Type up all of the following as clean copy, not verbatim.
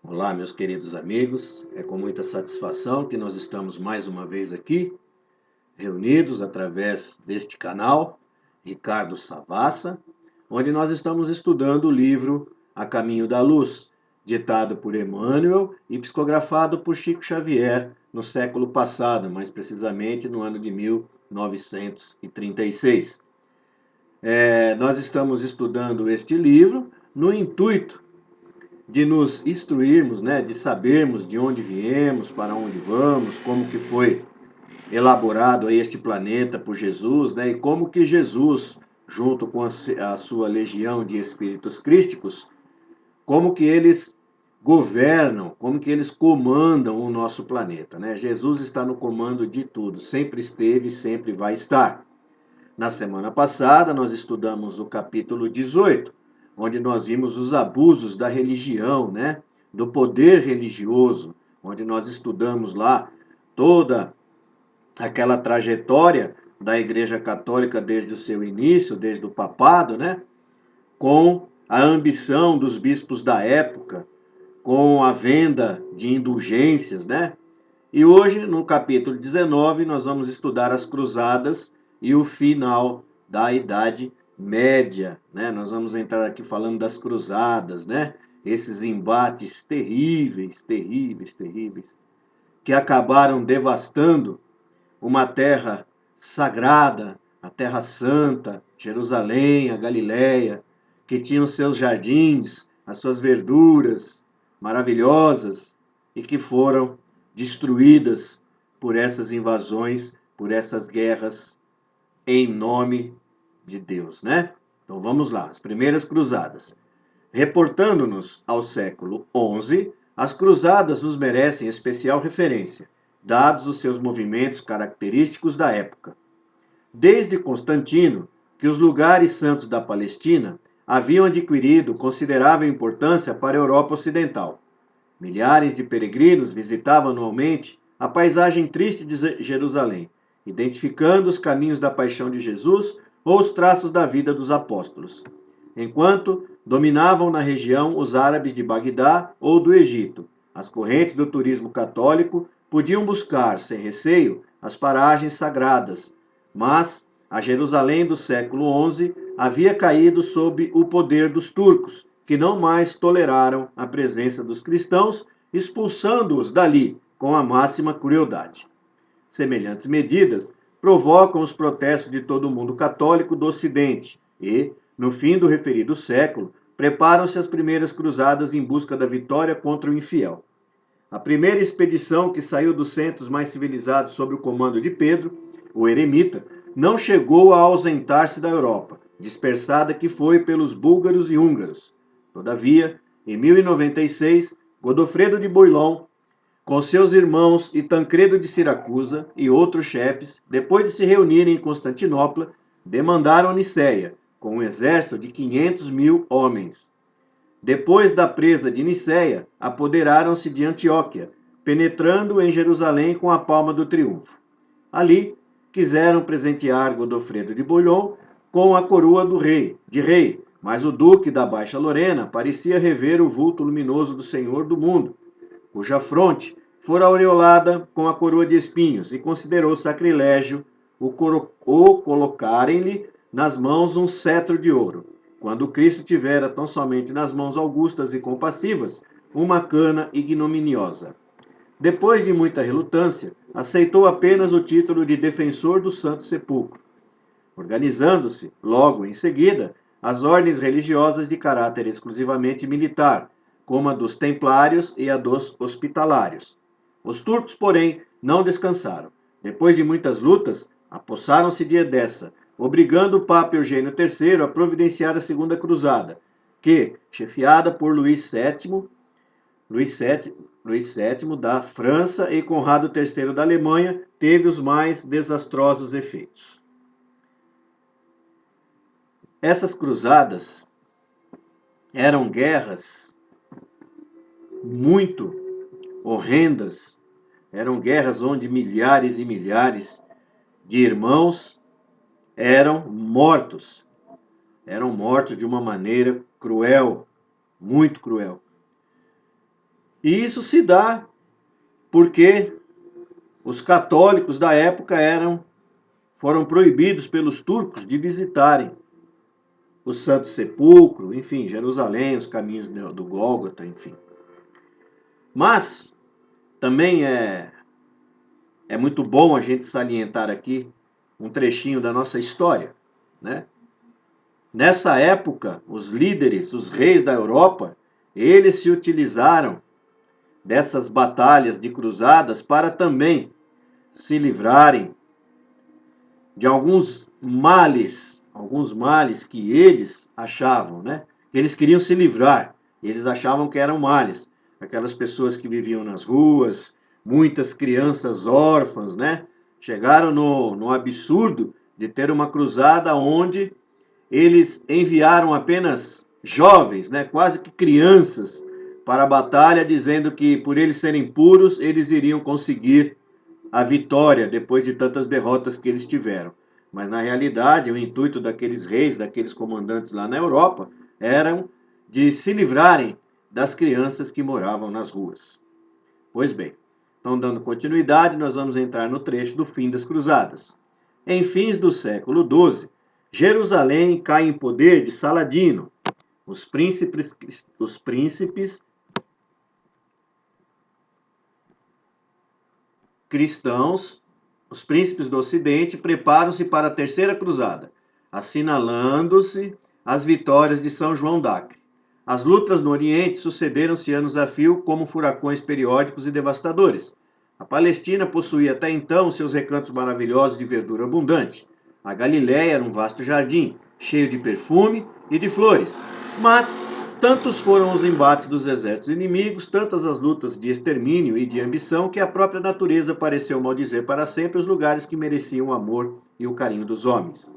Olá, meus queridos amigos. É com muita satisfação que nós estamos mais uma vez aqui, reunidos através deste canal, Ricardo Savassa, onde nós estamos estudando o livro A Caminho da Luz, ditado por Emmanuel e psicografado por Chico Xavier no século passado, mais precisamente no ano de 1936. Nós estamos estudando este livro no intuito de nos instruirmos, né, de sabermos de onde viemos, para onde vamos, como que foi elaborado aí este planeta por Jesus, né, e como que Jesus, junto com a sua legião de espíritos crísticos, como que eles governam, como que eles comandam o nosso planeta, né? Jesus está no comando de tudo, sempre esteve, sempre vai estar. Na semana passada, nós estudamos o capítulo 18, onde nós vimos os abusos da religião, né? Do poder religioso, onde nós estudamos lá toda aquela trajetória da Igreja Católica desde o seu início, desde o papado, né? Com a ambição dos bispos da época, com a venda de indulgências, né? E hoje, no capítulo 19, nós vamos estudar as cruzadas e o final da Idade Média, né? Nós vamos entrar aqui falando das cruzadas, né? Esses embates terríveis, terríveis, terríveis, que acabaram devastando uma terra sagrada, a Terra Santa, Jerusalém, a Galiléia, que tinha os seus jardins, as suas verduras maravilhosas e que foram destruídas por essas invasões, por essas guerras em nome de Deus, né? Então vamos lá, as primeiras cruzadas. Reportando-nos ao século XI, as cruzadas nos merecem especial referência, dados os seus movimentos característicos da época. Desde Constantino, que os lugares santos da Palestina haviam adquirido considerável importância para a Europa Ocidental. Milhares de peregrinos visitavam anualmente a paisagem triste de Jerusalém, identificando os caminhos da paixão de Jesus ou os traços da vida dos apóstolos. Enquanto dominavam na região os árabes de Bagdá ou do Egito, as correntes do turismo católico podiam buscar, sem receio, as paragens sagradas, mas a Jerusalém do século XI havia caído sob o poder dos turcos, que não mais toleraram a presença dos cristãos, expulsando-os dali com a máxima crueldade. Semelhantes medidas provocam os protestos de todo o mundo católico do Ocidente e, no fim do referido século, preparam-se as primeiras cruzadas em busca da vitória contra o infiel. A primeira expedição que saiu dos centros mais civilizados sob o comando de Pedro, o eremita, não chegou a ausentar-se da Europa, dispersada que foi pelos búlgaros e húngaros. Todavia, em 1096, Godofredo de Bouillon, com seus irmãos e Tancredo de Siracusa e outros chefes, depois de se reunirem em Constantinopla, demandaram Nicéia, com um exército de 500.000 homens. Depois da presa de Nicéia, apoderaram-se de Antioquia, penetrando em Jerusalém com a palma do triunfo. Ali, quiseram presentear Godofredo de Bouillon com a coroa de rei, mas o duque da Baixa Lorena parecia rever o vulto luminoso do Senhor do mundo, cuja fronte fora aureolada com a coroa de espinhos, e considerou sacrilégio o colocarem-lhe nas mãos um cetro de ouro, quando Cristo tivera tão somente nas mãos augustas e compassivas uma cana ignominiosa. Depois de muita relutância, aceitou apenas o título de defensor do Santo Sepulcro, organizando-se, logo em seguida, as ordens religiosas de caráter exclusivamente militar, como a dos templários e a dos hospitalários. Os turcos, porém, não descansaram. Depois de muitas lutas, apossaram-se de Edessa, obrigando o Papa Eugênio III a providenciar a Segunda Cruzada, que, chefiada por Luís VII da França e Conrado III da Alemanha, teve os mais desastrosos efeitos. Essas cruzadas eram guerras muito horrendas, eram guerras onde milhares e milhares de irmãos eram mortos de uma maneira cruel, muito cruel. E isso se dá porque os católicos da época foram proibidos pelos turcos de visitarem o Santo Sepulcro, enfim, Jerusalém, os caminhos do Gólgota, enfim. Mas também é muito bom a gente salientar aqui um trechinho da nossa história, né? Nessa época, os líderes, os reis da Europa, eles se utilizaram dessas batalhas de cruzadas para também se livrarem de alguns males que eles achavam, né? Que eles queriam se livrar. Eles achavam que eram males. Aquelas pessoas que viviam nas ruas, muitas crianças órfãs, né? Chegaram no absurdo de ter uma cruzada onde eles enviaram apenas jovens, né? Quase que crianças, para a batalha, dizendo que por eles serem puros, eles iriam conseguir a vitória depois de tantas derrotas que eles tiveram. Mas na realidade, o intuito daqueles reis, daqueles comandantes lá na Europa, era de se livrarem das crianças que moravam nas ruas. Pois bem, então dando continuidade, nós vamos entrar no trecho do fim das cruzadas. Em fins do século XII, Jerusalém cai em poder de Saladino. Os príncipes cristãos, os príncipes do Ocidente, preparam-se para a Terceira Cruzada, assinalando-se as vitórias de São João d'Acre. As lutas no Oriente sucederam-se anos a fio como furacões periódicos e devastadores. A Palestina possuía até então seus recantos maravilhosos de verdura abundante. A Galiléia era um vasto jardim, cheio de perfume e de flores. Mas tantos foram os embates dos exércitos inimigos, tantas as lutas de extermínio e de ambição, que a própria natureza pareceu maldizer para sempre os lugares que mereciam o amor e o carinho dos homens.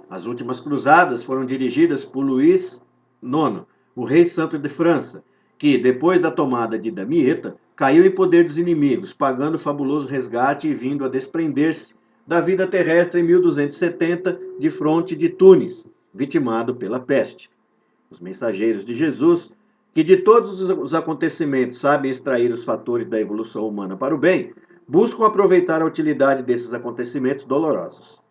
As últimas cruzadas foram dirigidas por Luís IX, o rei santo de França, que, depois da tomada de Damieta, caiu em poder dos inimigos, pagando fabuloso resgate e vindo a desprender-se da vida terrestre em 1270, de fronte de Tunis, vitimado pela peste. Os mensageiros de Jesus, que de todos os acontecimentos sabem extrair os fatores da evolução humana para o bem, buscam aproveitar a utilidade desses acontecimentos dolorosos.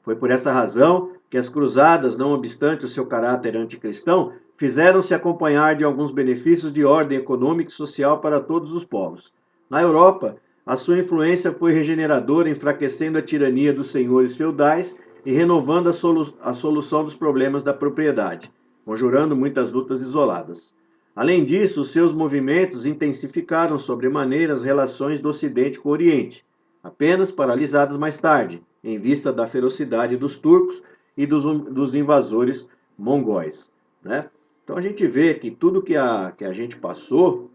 Foi por essa razão que as cruzadas, não obstante o seu caráter anticristão, fizeram-se acompanhar de alguns benefícios de ordem econômica e social para todos os povos. Na Europa, a sua influência foi regeneradora, enfraquecendo a tirania dos senhores feudais e renovando a solução dos problemas da propriedade, conjurando muitas lutas isoladas. Além disso, os seus movimentos intensificaram sobremaneira as relações do Ocidente com o Oriente, apenas paralisadas mais tarde, em vista da ferocidade dos turcos e dos invasores mongóis, né? Então a gente vê que tudo que a gente passou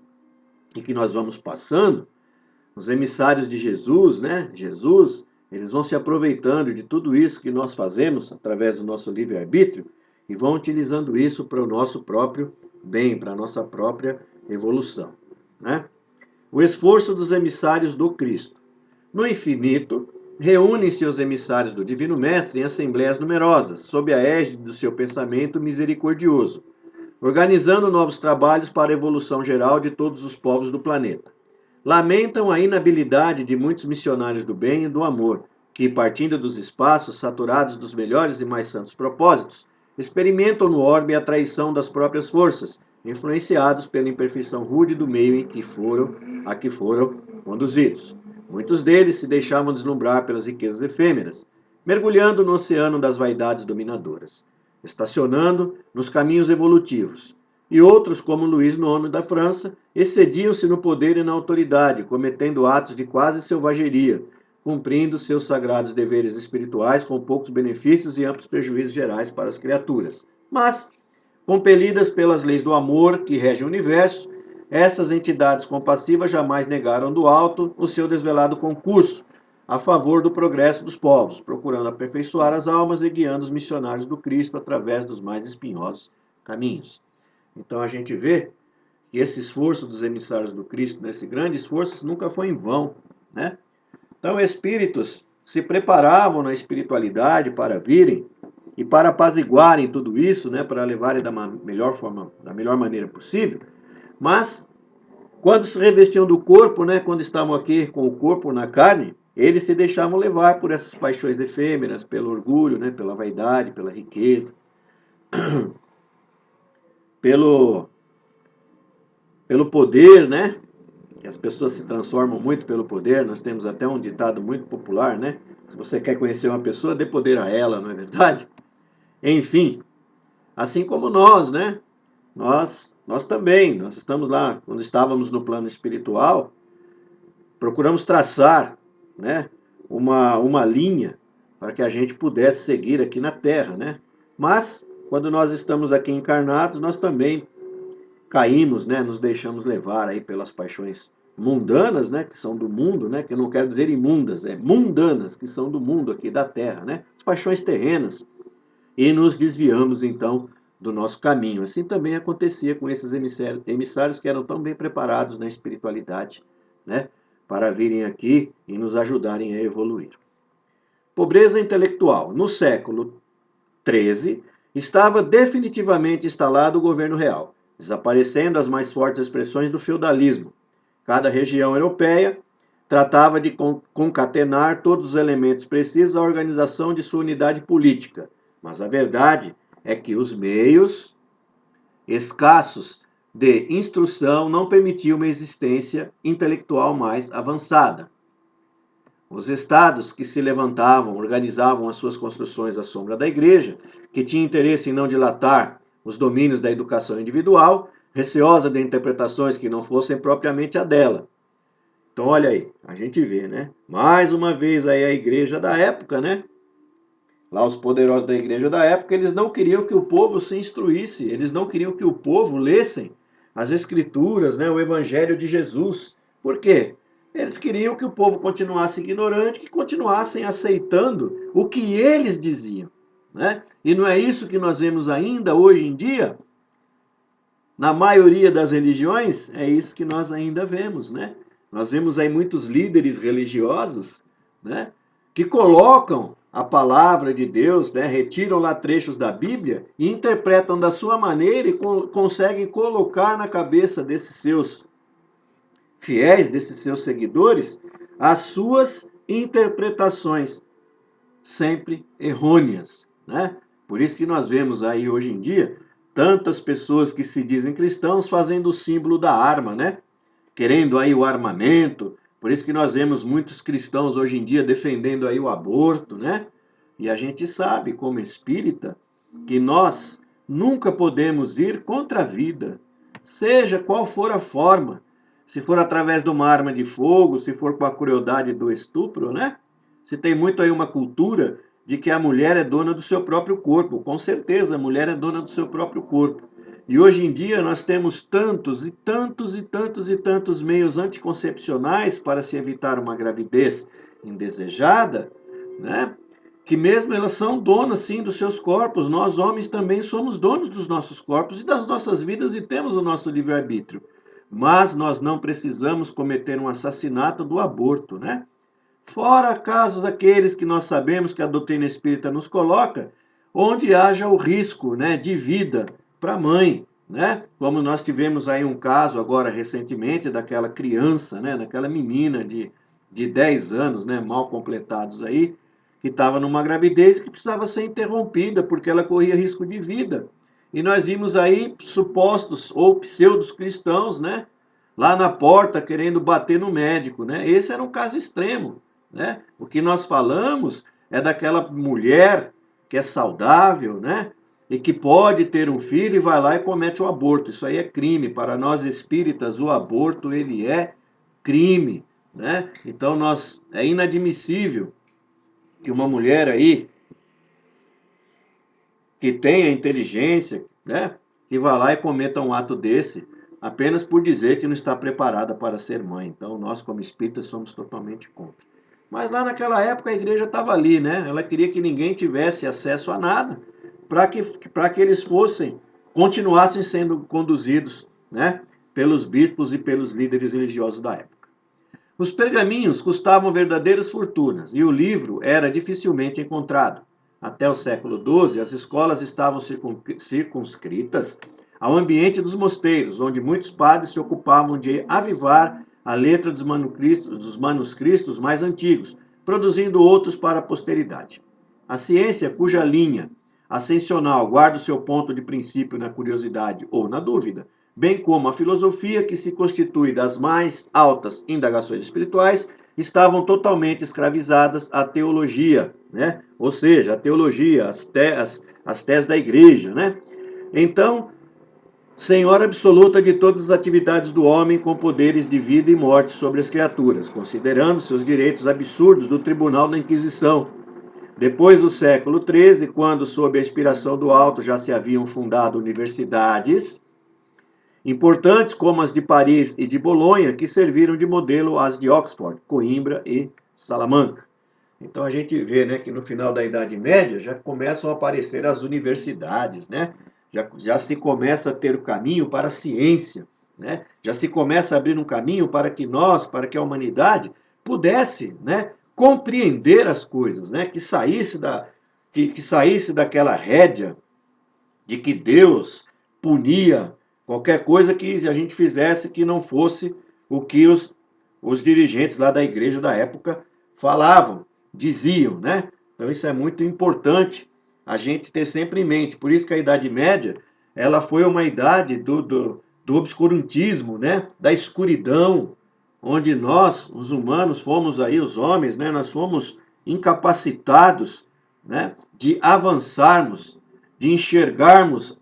e que nós vamos passando, os emissários de Jesus, né? Jesus, eles vão se aproveitando de tudo isso que nós fazemos através do nosso livre-arbítrio e vão utilizando isso para o nosso próprio bem, para a nossa própria evolução, né? O esforço dos emissários do Cristo. No infinito, reúnem-se os emissários do Divino Mestre em assembleias numerosas, sob a égide do seu pensamento misericordioso, organizando novos trabalhos para a evolução geral de todos os povos do planeta. Lamentam a inabilidade de muitos missionários do bem e do amor, que, partindo dos espaços saturados dos melhores e mais santos propósitos, experimentam no orbe a traição das próprias forças, influenciados pela imperfeição rude do meio a que foram conduzidos. Muitos deles se deixavam deslumbrar pelas riquezas efêmeras, mergulhando no oceano das vaidades dominadoras, estacionando nos caminhos evolutivos. E outros, como Luís IX da França, excediam-se no poder e na autoridade, cometendo atos de quase selvageria, cumprindo seus sagrados deveres espirituais com poucos benefícios e amplos prejuízos gerais para as criaturas. Mas, compelidas pelas leis do amor que regem o universo, essas entidades compassivas jamais negaram do alto o seu desvelado concurso a favor do progresso dos povos, procurando aperfeiçoar as almas e guiando os missionários do Cristo através dos mais espinhosos caminhos. Então a gente vê que esse esforço dos emissários do Cristo, esse grande esforço, nunca foi em vão, né? Então espíritos se preparavam na espiritualidade para virem e para apaziguarem tudo isso, né, para levarem da melhor forma, da melhor maneira possível, mas Quando se revestiam do corpo, né, quando estavam aqui com o corpo na carne, eles se deixavam levar por essas paixões efêmeras, pelo orgulho, né, pela vaidade, pela riqueza, pelo, pelo poder, né? Que as pessoas se transformam muito pelo poder. Nós temos até um ditado muito popular, né? Se você quer conhecer uma pessoa, dê poder a ela, não é verdade? Enfim, assim como nós, né? Nós também, nós estamos lá, quando estávamos no plano espiritual, procuramos traçar, né, uma linha para que a gente pudesse seguir aqui na Terra, né? Mas, quando nós estamos aqui encarnados, nós também caímos, né, nos deixamos levar aí pelas paixões mundanas, né, que são do mundo, né, que eu não quero dizer imundas, é mundanas, que são do mundo aqui da Terra, né? As paixões terrenas. E nos desviamos, então, do nosso caminho. Assim também acontecia com esses emissários que eram tão bem preparados na espiritualidade, né, para virem aqui e nos ajudarem a evoluir. Pobreza intelectual. No século XIII, estava definitivamente instalado o governo real, desaparecendo as mais fortes expressões do feudalismo. Cada região europeia tratava de concatenar todos os elementos precisos à organização de sua unidade política. Mas a verdade é que os meios escassos de instrução não permitiam uma existência intelectual mais avançada. Os estados que se levantavam organizavam as suas construções à sombra da igreja, que tinha interesse em não dilatar os domínios da educação individual, receosa de interpretações que não fossem propriamente a dela. Então, olha aí, a gente vê, né? Mais uma vez aí a igreja da época, né? Lá os poderosos da igreja da época, eles não queriam que o povo se instruísse, eles não queriam que o povo lessem as escrituras, né, o evangelho de Jesus. Por quê? Eles queriam que o povo continuasse ignorante, que continuassem aceitando o que eles diziam, né? E não é isso que nós vemos ainda hoje em dia? Na maioria das religiões, é isso que nós ainda vemos, né? Nós vemos aí muitos líderes religiosos, né, que colocam a palavra de Deus, né, retiram lá trechos da Bíblia e interpretam da sua maneira e conseguem colocar na cabeça desses seus fiéis, desses seus seguidores, as suas interpretações, sempre errôneas, né? Por isso que nós vemos aí hoje em dia tantas pessoas que se dizem cristãos fazendo o símbolo da arma, né? Querendo aí o armamento. Por isso que nós vemos muitos cristãos hoje em dia defendendo aí o aborto, né? E a gente sabe, como espírita, que nós nunca podemos ir contra a vida, seja qual for a forma. Se for através de uma arma de fogo, se for com a crueldade do estupro, né? Se tem muito aí uma cultura de que a mulher é dona do seu próprio corpo. Com certeza, a mulher é dona do seu próprio corpo. E hoje em dia nós temos tantos e tantos e tantos e tantos meios anticoncepcionais para se evitar uma gravidez indesejada, né? Que mesmo elas são donas, sim, dos seus corpos. Nós, homens, também somos donos dos nossos corpos e das nossas vidas e temos o nosso livre-arbítrio. Mas nós não precisamos cometer um assassinato do aborto, né? Fora casos aqueles que nós sabemos que a doutrina espírita nos coloca, onde haja o risco, né, de vida para a mãe, né? Como nós tivemos aí um caso agora recentemente daquela criança, né, daquela menina de 10 anos, né, mal completados aí, que estava numa gravidez que precisava ser interrompida porque ela corria risco de vida. E nós vimos aí supostos ou pseudos cristãos, né, lá na porta querendo bater no médico, né? Esse era um caso extremo, né? O que nós falamos é daquela mulher que é saudável, né? E que pode ter um filho e vai lá e comete o aborto. Isso aí é crime. Para nós espíritas, o aborto ele é crime, né? Então é inadmissível que uma mulher aí que tenha inteligência, né, que vá lá e cometa um ato desse apenas por dizer que não está preparada para ser mãe. Então nós como espíritas somos totalmente contra. Mas lá naquela época a igreja estava ali, né? Ela queria que ninguém tivesse acesso a nada, para que eles continuassem sendo conduzidos, né, pelos bispos e pelos líderes religiosos da época. Os pergaminhos custavam verdadeiras fortunas e o livro era dificilmente encontrado. Até o século XII, as escolas estavam circunscritas ao ambiente dos mosteiros, onde muitos padres se ocupavam de avivar a letra dos manuscritos mais antigos, produzindo outros para a posteridade. A ciência, cuja linha ascensional guarda o seu ponto de princípio na curiosidade ou na dúvida, bem como a filosofia, que se constitui das mais altas indagações espirituais, estavam totalmente escravizadas à teologia, né? Ou seja, a teologia, as teses da igreja, né? Então, senhora absoluta de todas as atividades do homem, com poderes de vida e morte sobre as criaturas, considerando seus direitos absurdos do Tribunal da Inquisição. Depois do século XIII, quando, sob a inspiração do alto, já se haviam fundado universidades importantes, como as de Paris e de Bolonha, que serviram de modelo às de Oxford, Coimbra e Salamanca. Então a gente vê, né, que no final da Idade Média já começam a aparecer as universidades, né? Já se começa a ter o caminho para a ciência, né? Já se começa a abrir um caminho para que para que a humanidade pudesse, né, compreender as coisas, né? Que saísse daquela rédea de que Deus punia qualquer coisa que a gente fizesse que não fosse o que os dirigentes lá da igreja da época falavam, diziam, né? Então isso é muito importante a gente ter sempre em mente. Por isso que a Idade Média, ela foi uma idade do obscurantismo, né? Da escuridão, onde nós, os humanos, fomos aí, os homens, né? Nós fomos incapacitados, né? De avançarmos, de enxergarmos,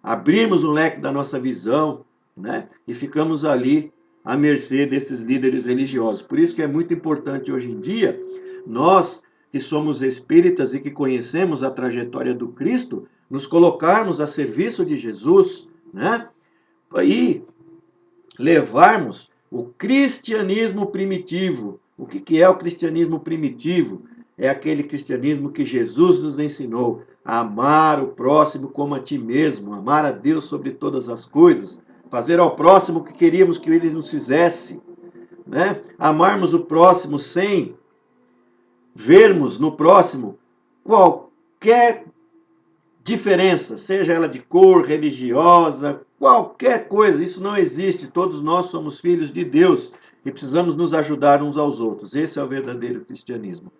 abrirmos o leque da nossa visão, né? E ficamos ali à mercê desses líderes religiosos. Por isso que é muito importante hoje em dia, nós que somos espíritas e que conhecemos a trajetória do Cristo, nos colocarmos a serviço de Jesus, né? E levarmos o cristianismo primitivo. O que é o cristianismo primitivo? É aquele cristianismo que Jesus nos ensinou a amar o próximo como a ti mesmo, amar a Deus sobre todas as coisas, fazer ao próximo o que queríamos que ele nos fizesse, né? Amarmos o próximo sem vermos no próximo qualquer diferença, seja ela de cor, religiosa, qualquer coisa. Isso não existe. Todos nós somos filhos de Deus e precisamos nos ajudar uns aos outros. Esse é o verdadeiro cristianismo.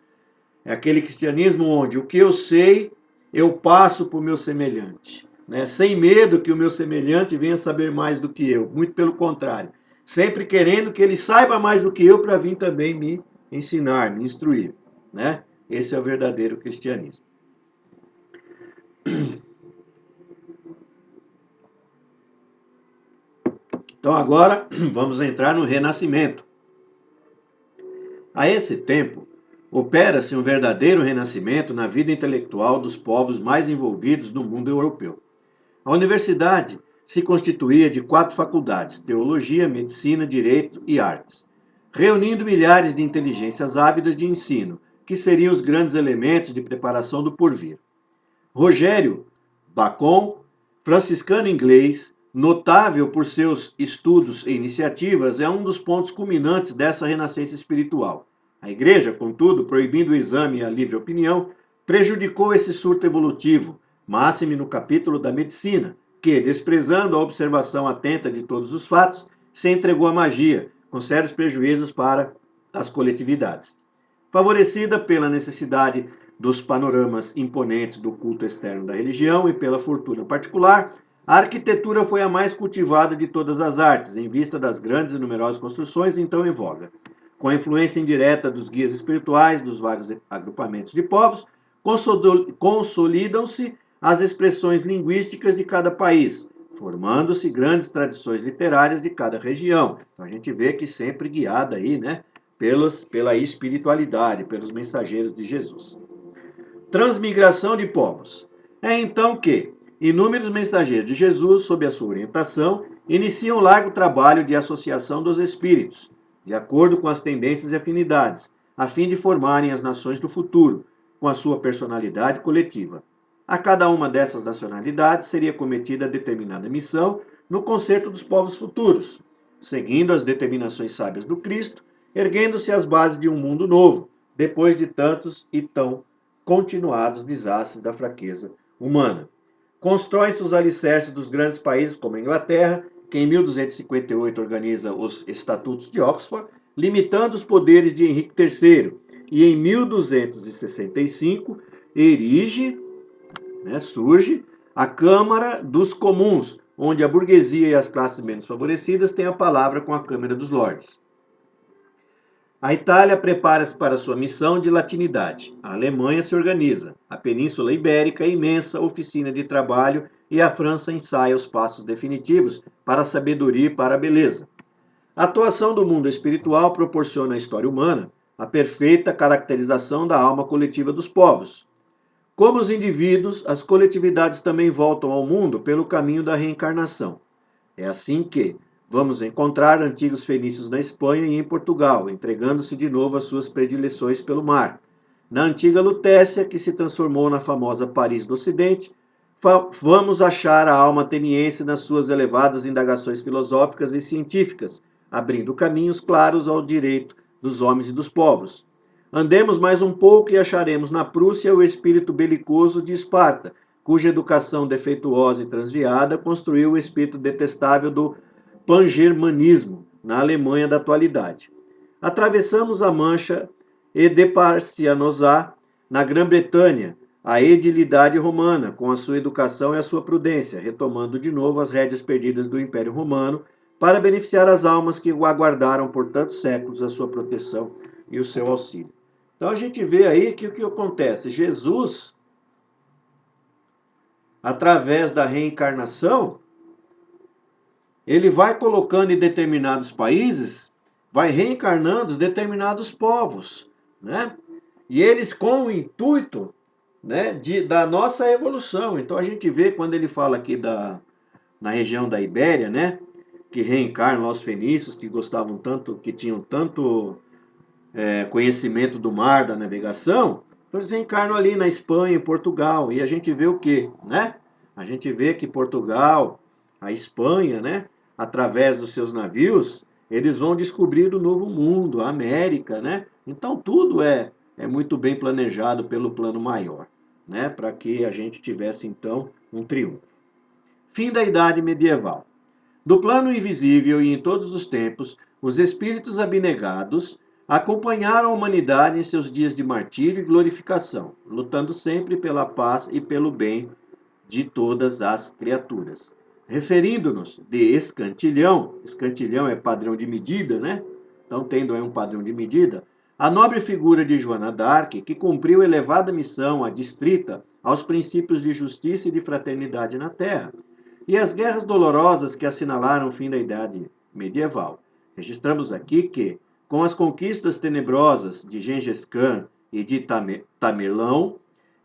É aquele cristianismo onde o que eu sei, eu passo para o meu semelhante, né? Sem medo que o meu semelhante venha saber mais do que eu. Muito pelo contrário. Sempre querendo que ele saiba mais do que eu para vir também me ensinar, me instruir, né? Esse é o verdadeiro cristianismo. Então agora vamos entrar no Renascimento. A esse tempo, opera-se um verdadeiro renascimento na vida intelectual dos povos mais envolvidos no mundo europeu. A universidade se constituía de 4 faculdades: teologia, medicina, direito e artes, reunindo milhares de inteligências ávidas de ensino, que seriam os grandes elementos de preparação do porvir. Rogério Bacon, franciscano inglês, notável por seus estudos e iniciativas, é um dos pontos culminantes dessa renascença espiritual. A Igreja, contudo, proibindo o exame e a livre opinião, prejudicou esse surto evolutivo, máxime no capítulo da medicina, que, desprezando a observação atenta de todos os fatos, se entregou à magia, com sérios prejuízos para as coletividades. Favorecida pela necessidade dos panoramas imponentes do culto externo da religião e pela fortuna particular, a arquitetura foi a mais cultivada de todas as artes, em vista das grandes e numerosas construções então em voga. Com a influência indireta dos guias espirituais dos vários agrupamentos de povos, consolidam-se as expressões linguísticas de cada país, formando-se grandes tradições literárias de cada região. Então a gente vê que sempre guiada aí, né, pela espiritualidade, pelos mensageiros de Jesus. Transmigração de povos. É então que inúmeros mensageiros de Jesus, sob a sua orientação, iniciam um largo trabalho de associação dos espíritos, de acordo com as tendências e afinidades, a fim de formarem as nações do futuro, com a sua personalidade coletiva. A cada uma dessas nacionalidades seria cometida determinada missão no concerto dos povos futuros, seguindo as determinações sábias do Cristo, erguendo-se as bases de um mundo novo, depois de tantos e tão continuados desastres da fraqueza humana. Constrói-se os alicerces dos grandes países, como a Inglaterra, que em 1258 organiza os Estatutos de Oxford, limitando os poderes de Henrique III, e em 1265 surge a Câmara dos Comuns, onde a burguesia e as classes menos favorecidas têm a palavra com a Câmara dos Lordes. A Itália prepara-se para sua missão de latinidade. A Alemanha se organiza. A Península Ibérica é imensa oficina de trabalho e a França ensaia os passos definitivos para a sabedoria e para a beleza. A atuação do mundo espiritual proporciona à história humana a perfeita caracterização da alma coletiva dos povos. Como os indivíduos, as coletividades também voltam ao mundo pelo caminho da reencarnação. É assim que vamos encontrar antigos fenícios na Espanha e em Portugal, entregando-se de novo às suas predileções pelo mar. Na antiga Lutécia, que se transformou na famosa Paris do Ocidente, vamos achar a alma ateniense nas suas elevadas indagações filosóficas e científicas, abrindo caminhos claros ao direito dos homens e dos povos. Andemos mais um pouco e acharemos na Prússia o espírito belicoso de Esparta, cuja educação defeituosa e transviada construiu o espírito detestável do pangermanismo na Alemanha da atualidade. Atravessamos a Mancha e depar-se-nos na Grã-Bretanha a edilidade romana, com a sua educação e a sua prudência, retomando de novo as rédeas perdidas do Império Romano, para beneficiar as almas que o aguardaram por tantos séculos a sua proteção e o seu auxílio. Então a gente vê aí que o que acontece? Jesus, através da reencarnação, ele vai colocando em determinados países, vai reencarnando determinados povos, né? E eles com o intuito, né, da nossa evolução. Então a gente vê quando ele fala aqui na região da Ibéria, né, que reencarnam os fenícios, que gostavam tanto, que tinham tanto conhecimento do mar, da navegação, então eles reencarnam ali na Espanha, em Portugal, e a gente vê o quê, né? A gente vê que Portugal, a Espanha, né, através dos seus navios, eles vão descobrir o novo mundo, a América, né? Então tudo é muito bem planejado pelo plano maior, né, para que a gente tivesse então um triunfo. Fim da Idade Medieval. Do plano invisível e em todos os tempos, os espíritos abnegados acompanharam a humanidade em seus dias de martírio e glorificação, lutando sempre pela paz e pelo bem de todas as criaturas. Referindo-nos de escantilhão é padrão de medida, né? Então, tendo aí um padrão de medida, a nobre figura de Joana d'Arc, que cumpriu elevada missão adstrita aos princípios de justiça e de fraternidade na Terra, e as guerras dolorosas que assinalaram o fim da Idade Medieval. Registramos aqui que, com as conquistas tenebrosas de Gengis Khan e de Tamerlão,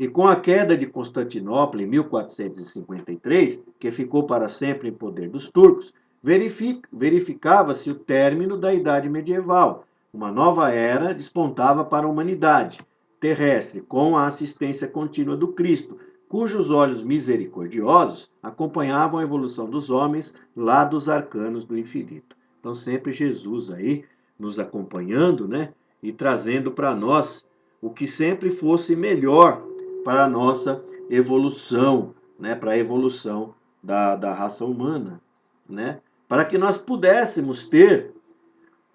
e com a queda de Constantinopla em 1453, que ficou para sempre em poder dos turcos, verificava-se o término da Idade Medieval. Uma nova era despontava para a humanidade terrestre, com a assistência contínua do Cristo, cujos olhos misericordiosos acompanhavam a evolução dos homens lá dos arcanos do infinito. Então, sempre Jesus aí nos acompanhando, né, e trazendo para nós o que sempre fosse melhor para a nossa evolução, né, para a evolução da raça humana, né, para que nós pudéssemos ter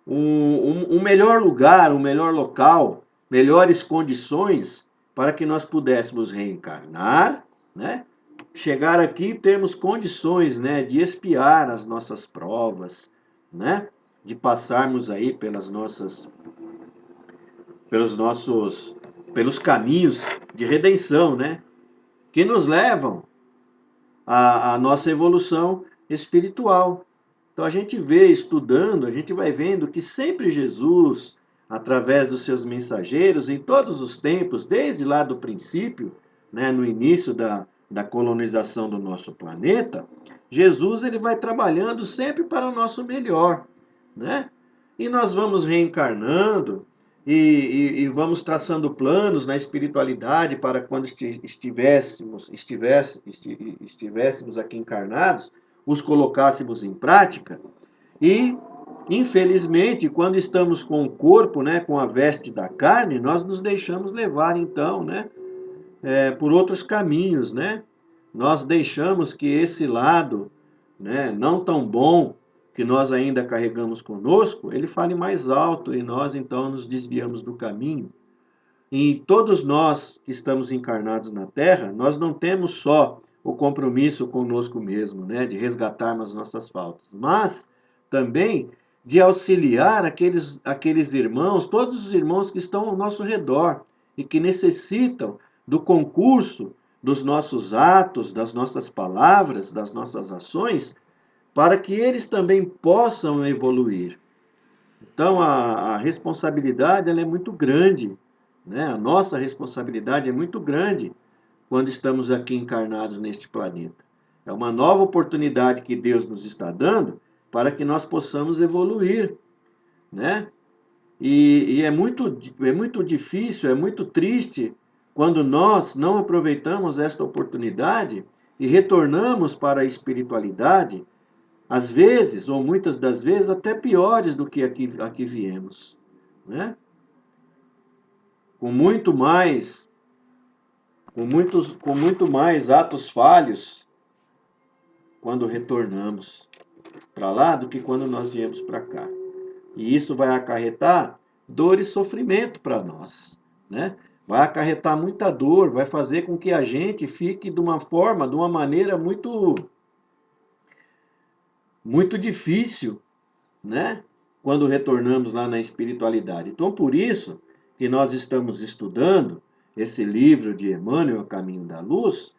um melhor lugar, um melhor local, melhores condições para que nós pudéssemos reencarnar, né, chegar aqui e termos condições, né, de expiar as nossas provas, né, de passarmos aí pelos caminhos de redenção, né, que nos levam à nossa evolução espiritual. Então a gente vê, estudando, a gente vai vendo que sempre Jesus, através dos seus mensageiros, em todos os tempos, desde lá do princípio, né, no início da colonização do nosso planeta, Jesus ele vai trabalhando sempre para o nosso melhor, né? E nós vamos reencarnando e vamos traçando planos na espiritualidade para quando estivéssemos aqui encarnados, os colocássemos em prática. E, infelizmente, quando estamos com o corpo, né, com a veste da carne, nós nos deixamos levar, então, né, por outros caminhos, né? nós deixamos que esse lado, né, não tão bom, que nós ainda carregamos conosco, ele fale mais alto e nós então nos desviamos do caminho. E todos nós que estamos encarnados na Terra, nós não temos só o compromisso conosco mesmo, né, de resgatarmos as nossas faltas, mas também de auxiliar aqueles irmãos, todos os irmãos que estão ao nosso redor e que necessitam do concurso dos nossos atos, das nossas palavras, das nossas ações, para que eles também possam evoluir. Então, a responsabilidade ela é muito grande, né? A nossa responsabilidade é muito grande quando estamos aqui encarnados neste planeta. É uma nova oportunidade que Deus nos está dando para que nós possamos evoluir, né? E é muito difícil, é muito triste quando nós não aproveitamos esta oportunidade e retornamos para a espiritualidade, às vezes, ou muitas das vezes, até piores do que aqui viemos, né? Com muito mais, com muito mais atos falhos quando retornamos para lá do que quando nós viemos para cá. E isso vai acarretar dor e sofrimento para nós, né? Vai acarretar muita dor, vai fazer com que a gente fique de uma maneira muito difícil, né? Quando retornamos lá na espiritualidade. Então, por isso que nós estamos estudando esse livro de Emmanuel, O Caminho da Luz,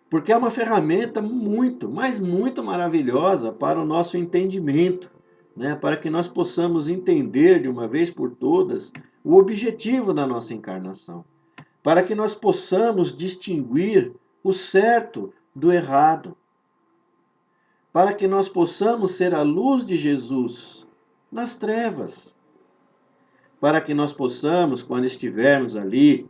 porque é uma ferramenta muito, mas muito maravilhosa para o nosso entendimento, né? Para que nós possamos entender de uma vez por todas o objetivo da nossa encarnação, para que nós possamos distinguir o certo do errado, para que nós possamos ser a luz de Jesus nas trevas, para que nós possamos, quando estivermos ali,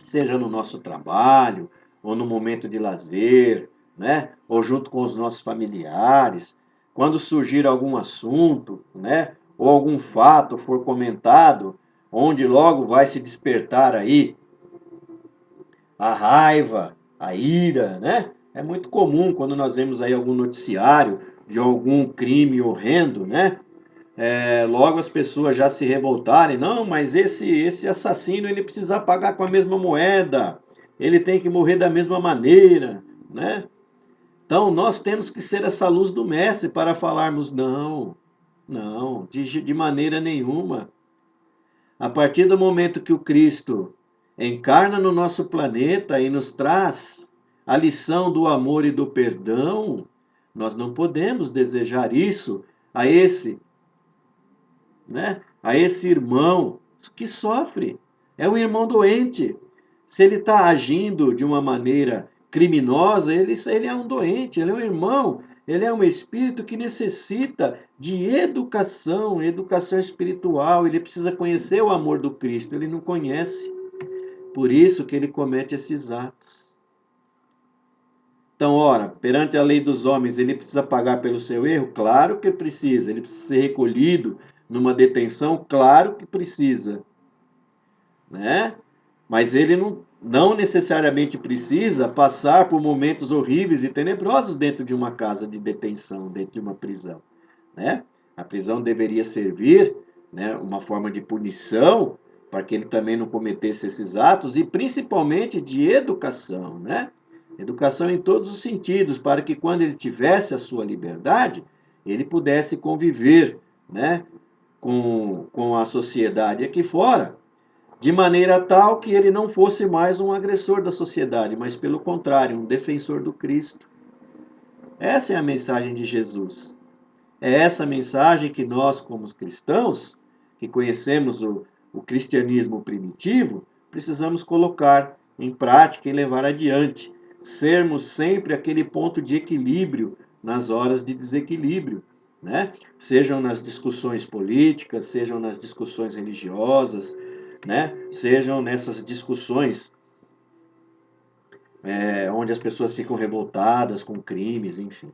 seja no nosso trabalho, ou no momento de lazer, né? Ou junto com os nossos familiares, quando surgir algum assunto, né? Ou algum fato for comentado, onde logo vai se despertar aí a raiva, a ira, né? É muito comum quando nós vemos aí algum noticiário de algum crime horrendo, né? Logo as pessoas já se revoltarem, não, mas esse assassino ele precisa pagar com a mesma moeda, ele tem que morrer da mesma maneira, né? Então nós temos que ser essa luz do mestre para falarmos não, não, de maneira nenhuma. A partir do momento que o Cristo encarna no nosso planeta e nos traz a lição do amor e do perdão, nós não podemos desejar isso a esse, né? A esse irmão que sofre. É um irmão doente. Se ele está agindo de uma maneira criminosa, ele é um doente, ele é um irmão, ele é um espírito que necessita de educação, educação espiritual, ele precisa conhecer o amor do Cristo, ele não conhece. Por isso que ele comete esses atos. Então, ora, perante a lei dos homens, ele precisa pagar pelo seu erro? Claro que precisa. Ele precisa ser recolhido numa detenção? Claro que precisa, né? Mas ele não necessariamente precisa passar por momentos horríveis e tenebrosos dentro de uma casa de detenção, dentro de uma prisão, né? A prisão deveria servir, né, uma forma de punição para que ele também não cometesse esses atos e principalmente de educação, né? Educação em todos os sentidos, para que quando ele tivesse a sua liberdade, ele pudesse conviver, né, com a sociedade aqui fora, de maneira tal que ele não fosse mais um agressor da sociedade, mas pelo contrário, um defensor do Cristo. Essa é a mensagem de Jesus. É essa mensagem que nós, como cristãos, que conhecemos o cristianismo primitivo, precisamos colocar em prática e levar adiante. Sermos sempre aquele ponto de equilíbrio nas horas de desequilíbrio, né? Sejam nas discussões políticas, sejam nas discussões religiosas, né? Sejam nessas discussões onde as pessoas ficam revoltadas com crimes, enfim,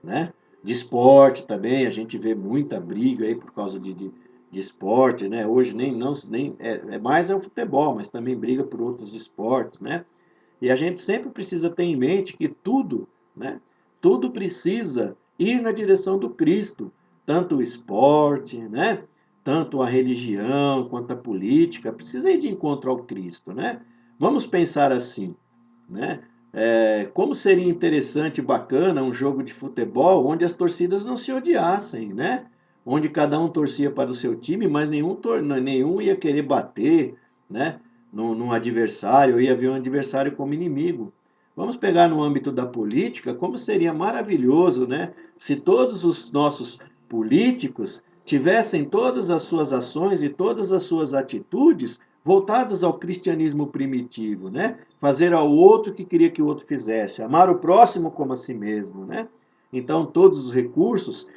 né? De esporte também, a gente vê muita briga aí por causa de esporte, né? Hoje nem é mais o futebol, mas também briga por outros esportes, né? E a gente sempre precisa ter em mente que tudo, né, tudo precisa ir na direção do Cristo, tanto o esporte, né, tanto a religião quanto a política, precisa ir de encontro ao Cristo, né? Vamos pensar assim, né? Como seria interessante e bacana um jogo de futebol onde as torcidas não se odiassem, né? Onde cada um torcia para o seu time, mas nenhum ia querer bater, né? Num adversário, ia ver um adversário como inimigo. Vamos pegar no âmbito da política, como seria maravilhoso, né? Se todos os nossos políticos tivessem todas as suas ações e todas as suas atitudes voltadas ao cristianismo primitivo, né? Fazer ao outro o que queria que o outro fizesse, amar o próximo como a si mesmo, né? Então, todos os recursos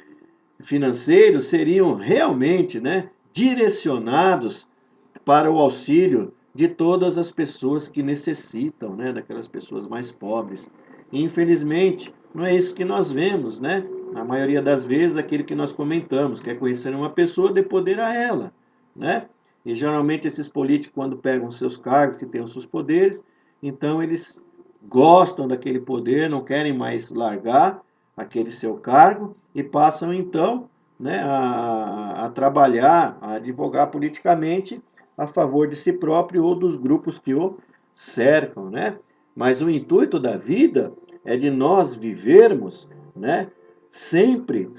financeiros seriam realmente, né, direcionados para o auxílio de todas as pessoas que necessitam, né, daquelas pessoas mais pobres. E, infelizmente, não é isso que nós vemos, né? Na maioria das vezes, aquilo que nós comentamos, quer conhecer uma pessoa, dê poder a ela, né? E geralmente esses políticos, quando pegam seus cargos, que têm os seus poderes, então eles gostam daquele poder, não querem mais largar aquele seu cargo e passam então, né, a trabalhar, a advogar politicamente a favor de si próprio ou dos grupos que o cercam, né? Mas o intuito da vida é de nós vivermos, né, sempre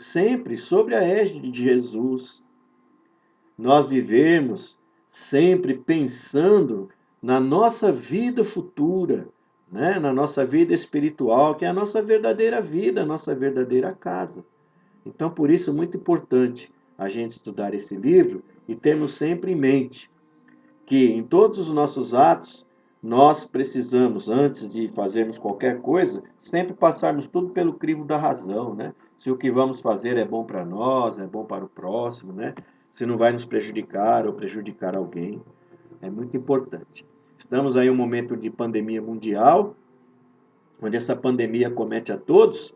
sobre a égide de Jesus. Nós vivemos sempre pensando na nossa vida futura, né, na nossa vida espiritual, que é a nossa verdadeira vida, a nossa verdadeira casa. Então, por isso, é muito importante a gente estudar esse livro e termos sempre em mente que em todos os nossos atos, nós precisamos, antes de fazermos qualquer coisa, sempre passarmos tudo pelo crivo da razão, né? Se o que vamos fazer é bom para nós, é bom para o próximo, né? Se não vai nos prejudicar ou prejudicar alguém, é muito importante. Estamos aí em um momento de pandemia mundial, onde essa pandemia comete a todos,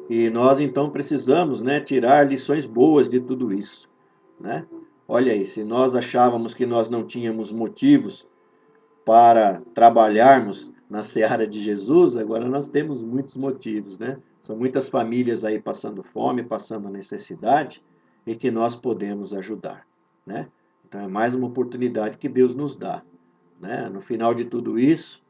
e nós então precisamos, né, tirar lições boas de tudo isso, né? Olha aí, se nós achávamos que nós não tínhamos motivos para trabalharmos na seara de Jesus, agora nós temos muitos motivos, né? São muitas famílias aí passando fome, passando necessidade e que nós podemos ajudar, né? Então é mais uma oportunidade que Deus nos dá, né? No final de tudo isso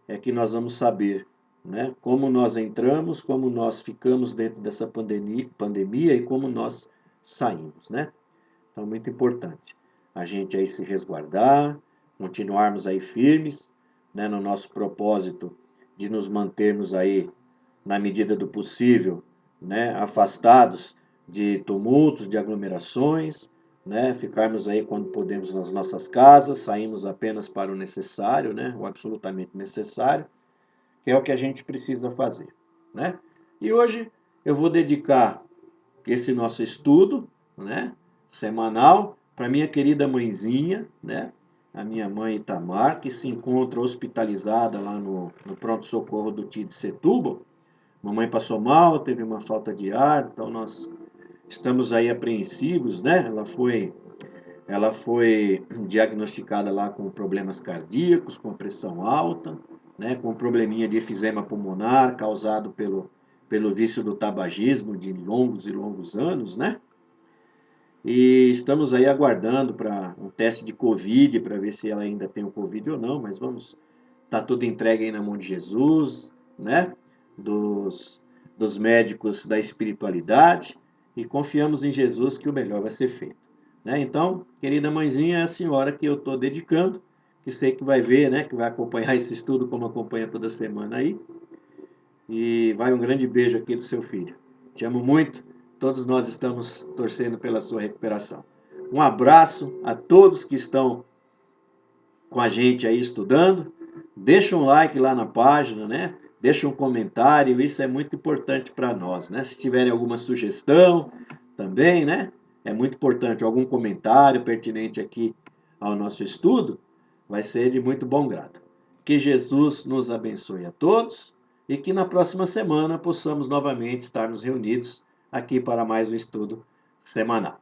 é que nós vamos saber, né, como nós entramos, como nós ficamos dentro dessa pandemia e como nós saímos, né? Então, muito importante a gente aí se resguardar, continuarmos aí firmes, né, no nosso propósito de nos mantermos aí, na medida do possível, né, afastados de tumultos, de aglomerações, né, ficarmos aí quando podemos nas nossas casas, saímos apenas para o necessário, né, o absolutamente necessário, que é o que a gente precisa fazer, né? E hoje eu vou dedicar esse nosso estudo, né, semanal, para minha querida mãezinha, né, a minha mãe Itamar, que se encontra hospitalizada lá no pronto-socorro do TID de Setúbal. Mamãe passou mal, teve uma falta de ar, então nós estamos aí apreensivos, né? Ela foi diagnosticada lá com problemas cardíacos, com pressão alta, né, com probleminha de efizema pulmonar causado pelo vício do tabagismo de longos e longos anos, né? E estamos aí aguardando para um teste de Covid, para ver se ela ainda tem o Covid ou não, mas vamos, tá tudo entregue aí na mão de Jesus, né? Dos médicos da espiritualidade, e confiamos em Jesus que o melhor vai ser feito, né? Então, querida mãezinha, é a senhora que eu estou dedicando, que sei que vai ver, né? Que vai acompanhar esse estudo como acompanha toda semana aí. E vai um grande beijo aqui do seu filho. Te amo muito. Todos nós estamos torcendo pela sua recuperação. Um abraço a todos que estão com a gente aí estudando. Deixa um like lá na página, né? Deixa um comentário, isso é muito importante para nós, né? Se tiverem alguma sugestão também, né? É muito importante. Algum comentário pertinente aqui ao nosso estudo vai ser de muito bom grado. Que Jesus nos abençoe a todos e que na próxima semana possamos novamente estarmos reunidos aqui para mais um estudo semanal.